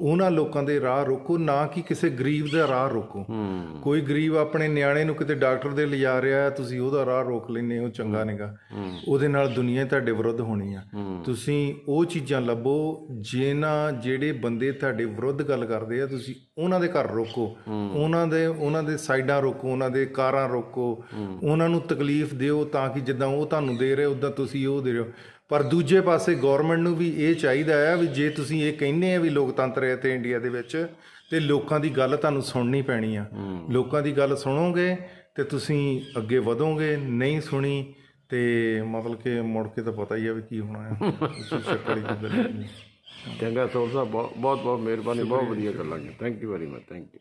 ਉਹਨਾਂ ਲੋਕਾਂ ਦੇ ਰਾਹ ਰੋਕੋ, ਨਾ ਕਿ ਕਿਸੇ ਗਰੀਬ ਦਾ ਰਾਹ ਰੋਕੋ। ਕੋਈ ਗਰੀਬ ਆਪਣੇ ਨਿਆਣੇ ਨੂੰ ਕਿਤੇ ਡਾਕਟਰ ਦੇ ਲਿਜਾ ਰਿਹਾ, ਤੁਸੀਂ ਉਹਦਾ ਰਾਹ ਰੋਕ ਲੈਂਦੇ ਹੋ, ਚੰਗਾ ਨਿਗਾ। ਉਹਦੇ ਨਾਲ ਦੁਨੀਆ ਤੁਹਾਡੇ ਵਿਰੁੱਧ ਹੋਣੀ ਆ। ਤੁਸੀਂ ਉਹ ਚੀਜ਼ਾਂ ਲੱਭੋ ਜਿਹੜੇ ਬੰਦੇ ਤੁਹਾਡੇ ਵਿਰੁੱਧ ਗੱਲ ਕਰਦੇ ਆ, ਤੁਸੀਂ ਉਹਨਾਂ ਦੇ ਘਰ ਰੋਕੋ, ਉਹਨਾਂ ਦੇ ਸਾਈਡਾਂ ਰੋਕੋ, ਉਹਨਾਂ ਦੇ ਕਾਰਾਂ ਰੋਕੋ, ਉਹਨਾਂ ਨੂੰ ਤਕਲੀਫ ਦਿਓ, ਤਾਂ ਕਿ ਜਿੱਦਾਂ ਉਹ ਤੁਹਾਨੂੰ ਦੇ ਰਹੇ ਉੱਦਾਂ ਤੁਸੀਂ ਉਹ ਦੇ ਰਹੇ ਹੋ। ਪਰ ਦੂਜੇ ਪਾਸੇ ਗੌਰਮੈਂਟ ਨੂੰ ਵੀ ਇਹ ਚਾਹੀਦਾ ਆ ਵੀ ਜੇ ਤੁਸੀਂ ਇਹ ਕਹਿੰਦੇ ਆ ਵੀ ਲੋਕਤੰਤਰ ਹੈ ਤੇ ਇੰਡੀਆ ਦੇ ਵਿੱਚ, ਤੇ ਲੋਕਾਂ ਦੀ ਗੱਲ ਤੁਹਾਨੂੰ ਸੁਣਨੀ ਪੈਣੀ ਆ। ਲੋਕਾਂ ਦੀ ਗੱਲ ਸੁਣੋਗੇ ਤੇ ਤੁਸੀਂ ਅੱਗੇ ਵਧੋਗੇ, ਨਹੀਂ ਸੁਣੀ ਤੇ ਮਤਲਬ ਕਿ ਮੁੜ ਕੇ ਤਾਂ ਪਤਾ ਹੀ ਆ ਵੀ ਕੀ ਹੋਣਾ ਹੈ। ਸ਼ੱਕਰ ਦੀ ਗੱਲ ਨਹੀਂ। ਚੰਗਾ ਸੋਲ ਸਾਹਿਬ, ਬਹੁਤ ਬਹੁਤ ਮਿਹਰਬਾਨੀ, ਬਹੁਤ ਵਧੀਆ ਗੱਲਾਂ। Thank you very much, thank you.